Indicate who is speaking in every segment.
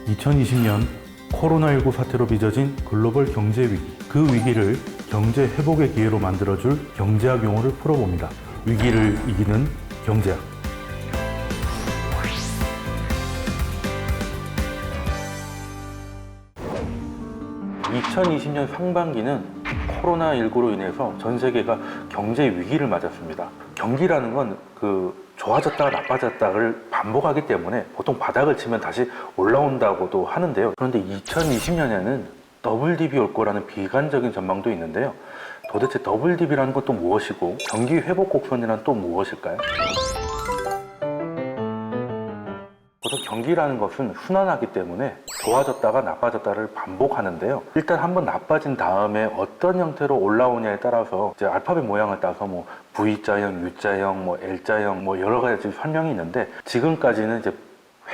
Speaker 1: 2020년 코로나19 사태로 빚어진 글로벌 경제 위기, 그 위기를 경제 회복의 기회로 만들어줄 경제학 용어를 풀어봅니다. 위기를 이기는 경제학. 2020년 상반기는 코로나19로 인해서 전 세계가 경제 위기를 맞았습니다. 경기라는 건 좋아졌다가 나빠졌다를 반복하기 때문에 보통 바닥을 치면 다시 올라온다고도 하는데요. 그런데 2020년에는 더블 딥이 올 거라는 비관적인 전망도 있는데요. 도대체 더블 딥이라는 건 또 무엇이고 경기 회복 곡선이란 또 무엇일까요? 보통 경기라는 것은 순환하기 때문에 좋아졌다가 나빠졌다를 반복하는데요. 일단 한번 나빠진 다음에 어떤 형태로 올라오냐에 따라서 이제 알파벳 모양을 따서 V자형, U자형, L자형 여러 가지 설명이 있는데, 지금까지는 이제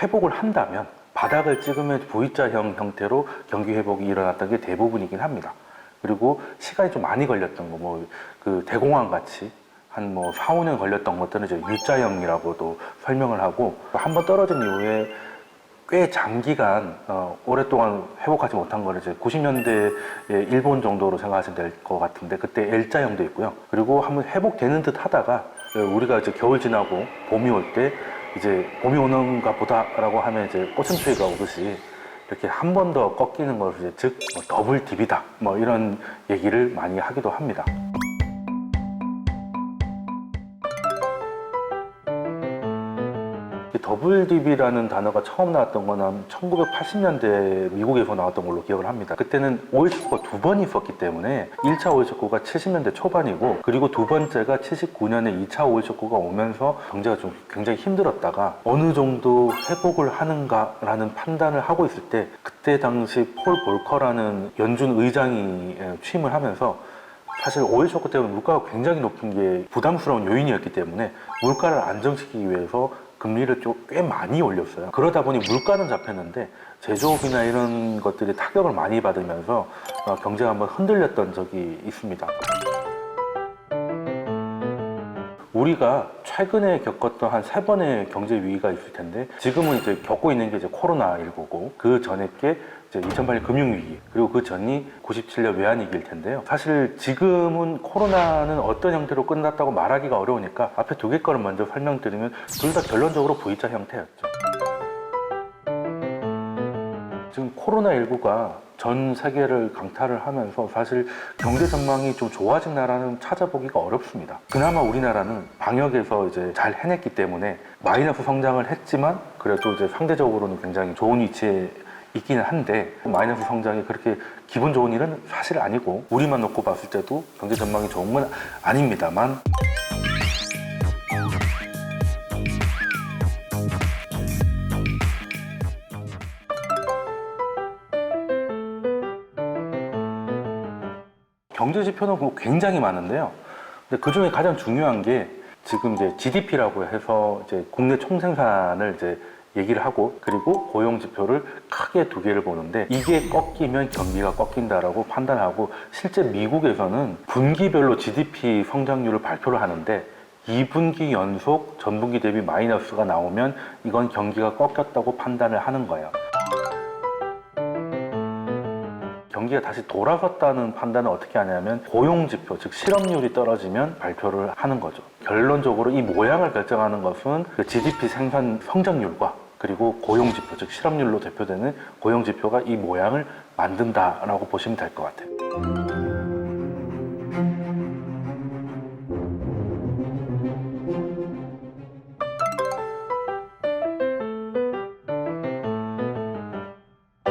Speaker 1: 회복을 한다면 바닥을 찍으면 V자형 형태로 경기 회복이 일어났던 게 대부분이긴 합니다. 그리고 시간이 좀 많이 걸렸던 거, 대공황 같이 한 4, 5년 걸렸던 것들은 이제 U자형이라고도 설명을 하고, 한번 떨어진 이후에 꽤 장기간 오랫동안 회복하지 못한 거를 이제 90년대 일본 정도로 생각하시면 될 것 같은데, 그때 L자형도 있고요. 그리고 한번 회복되는 듯 하다가 우리가 이제 겨울 지나고 봄이 올 때 이제 봄이 오는가 보다라고 하면 이제 꽃샘추위가 오듯이 이렇게 한 번 더 꺾이는 것을 즉 더블 딥이다 이런 얘기를 많이 하기도 합니다. 더블 딥이라는 단어가 처음 나왔던 건 한 1980년대 미국에서 나왔던 걸로 기억을 합니다. 그때는 오일 쇼크가 두 번 있었기 때문에 1차 오일 쇼크가 70년대 초반이고, 그리고 두 번째가 79년에 2차 오일 쇼크가 오면서 경제가 좀 굉장히 힘들었다가 어느 정도 회복을 하는가라는 판단을 하고 있을 때, 그때 당시 폴 볼커라는 연준 의장이 취임을 하면서, 사실 오일 쇼크 때문에 물가가 굉장히 높은 게 부담스러운 요인이었기 때문에 물가를 안정시키기 위해서 금리를 좀 꽤 많이 올렸어요. 그러다 보니 물가는 잡혔는데 제조업이나 이런 것들이 타격을 많이 받으면서 경제가 한번 흔들렸던 적이 있습니다. 우리가 최근에 겪었던 한 3번의 경제 위기가 있을 텐데, 지금은 이제 겪고 있는 게 이제 코로나19고, 그 전에 게 이제 2008년 금융위기, 그리고 그 전이 97년 외환위기일 텐데요. 사실 지금은 코로나는 어떤 형태로 끝났다고 말하기가 어려우니까 앞에 두 개 거를 먼저 설명드리면, 둘 다 결론적으로 V자 형태였죠. 지금 코로나19가 전 세계를 강타를 하면서 사실 경제 전망이 좀 좋아진 나라는 찾아보기가 어렵습니다. 그나마 우리나라는 방역에서 이제 잘 해냈기 때문에 마이너스 성장을 했지만 그래도 이제 상대적으로는 굉장히 좋은 위치에 있기는 한데, 마이너스 성장이 그렇게 기분 좋은 일은 사실 아니고, 우리만 놓고 봤을 때도 경제 전망이 좋은 건 아닙니다만, 경제 지표는 굉장히 많은데요. 근데 그 중에 가장 중요한 게 지금 이제 GDP라고 해서 이제 국내 총생산을 이제 얘기를 하고, 그리고 고용 지표를 크게 두 개를 보는데, 이게 꺾이면 경기가 꺾인다라고 판단하고, 실제 미국에서는 분기별로 GDP 성장률을 발표를 하는데 2분기 연속 전분기 대비 마이너스가 나오면 이건 경기가 꺾였다고 판단을 하는 거예요. 경기가 다시 돌아섰다는 판단을 어떻게 하냐면, 고용지표, 즉 실업률이 떨어지면 발표를 하는 거죠. 결론적으로 이 모양을 결정하는 것은 그 GDP 생산 성장률과 그리고 고용지표, 즉 실업률로 대표되는 고용지표가 이 모양을 만든다라고 보시면 될 것 같아요.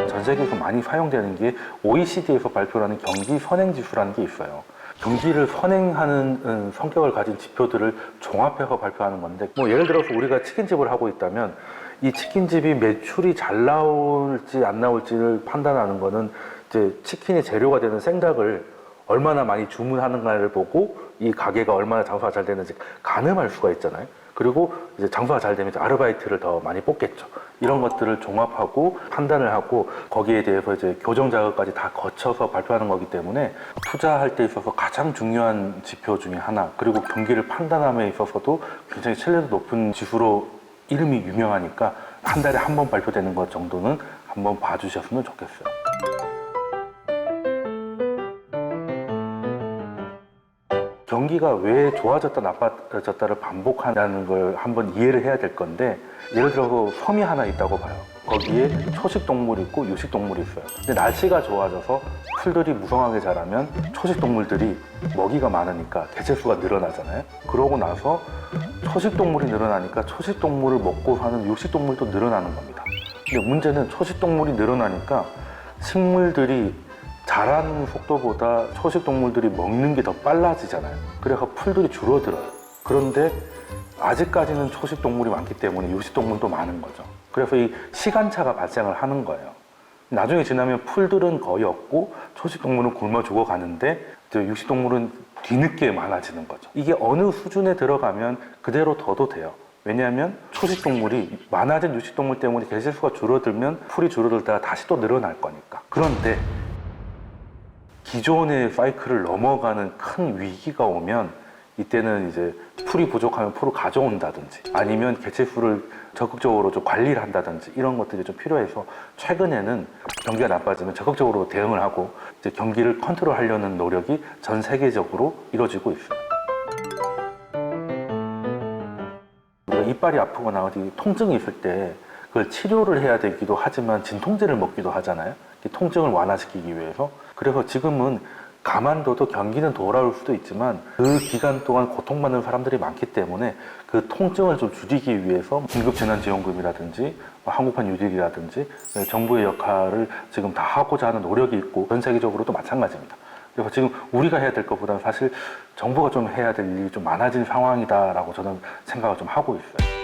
Speaker 1: 전 세계에서 많이 사용되는 게 OECD에서 발표하는 경기 선행지수라는 게 있어요. 경기를 선행하는 성격을 가진 지표들을 종합해서 발표하는 건데, 예를 들어서 우리가 치킨집을 하고 있다면 이 치킨집이 매출이 잘 나올지 안 나올지를 판단하는 거는 이제 치킨의 재료가 되는 생닭을 얼마나 많이 주문하는가를 보고 이 가게가 얼마나 장사가 잘 되는지 가늠할 수가 있잖아요. 그리고 이제 장사가 잘 되면 아르바이트를 더 많이 뽑겠죠. 이런 것들을 종합하고 판단을 하고, 거기에 대해서 이제 교정 작업까지 다 거쳐서 발표하는 거기 때문에 투자할 때 있어서 가장 중요한 지표 중에 하나, 그리고 경기를 판단함에 있어서도 굉장히 신뢰도 높은 지수로 이름이 유명하니까 한 달에 한 번 발표되는 것 정도는 한번 봐주셨으면 좋겠어요. 경기가 왜 좋아졌다 나빠졌다를 반복한다는 걸 한번 이해를 해야 될 건데, 예를 들어서 섬이 하나 있다고 봐요. 거기에 초식 동물이 있고 육식 동물이 있어요. 근데 날씨가 좋아져서 풀들이 무성하게 자라면 초식 동물들이 먹이가 많으니까 개체수가 늘어나잖아요. 그러고 나서 초식 동물이 늘어나니까 초식 동물을 먹고 사는 육식 동물도 늘어나는 겁니다. 근데 문제는 초식 동물이 늘어나니까 식물들이 자라는 속도보다 초식 동물들이 먹는 게 더 빨라지잖아요. 그래서 풀들이 줄어들어요. 그런데 아직까지는 초식 동물이 많기 때문에 육식 동물도 많은 거죠. 그래서 이 시간차가 발생을 하는 거예요. 나중에 지나면 풀들은 거의 없고 초식 동물은 굶어 죽어가는데 육식 동물은 뒤늦게 많아지는 거죠. 이게 어느 수준에 들어가면 그대로 둬도 돼요. 왜냐하면 초식 동물이 많아진 육식 동물 때문에 개체수가 줄어들면 풀이 줄어들다가 다시 또 늘어날 거니까. 그런데 기존의 사이클을 넘어가는 큰 위기가 오면 이때는 이제 풀이 부족하면 풀을 가져온다든지 아니면 개체수를 적극적으로 좀 관리를 한다든지 이런 것들이 좀 필요해서 최근에는 경기가 나빠지면 적극적으로 대응을 하고 이제 경기를 컨트롤하려는 노력이 전 세계적으로 이루어지고 있어요. 우리가 이빨이 아프거나 어디 통증이 있을 때 그걸 치료를 해야 되기도 하지만 진통제를 먹기도 하잖아요. 통증을 완화시키기 위해서. 그래서 지금은 가만둬도 경기는 돌아올 수도 있지만 그 기간 동안 고통받는 사람들이 많기 때문에 그 통증을 좀 줄이기 위해서 긴급재난지원금이라든지 한국판 유딜이라든지 정부의 역할을 지금 다 하고자 하는 노력이 있고 전 세계적으로도 마찬가지입니다. 그래서 지금 우리가 해야 될 것보다는 사실 정부가 좀 해야 될 일이 좀 많아진 상황이다라고 저는 생각을 좀 하고 있어요.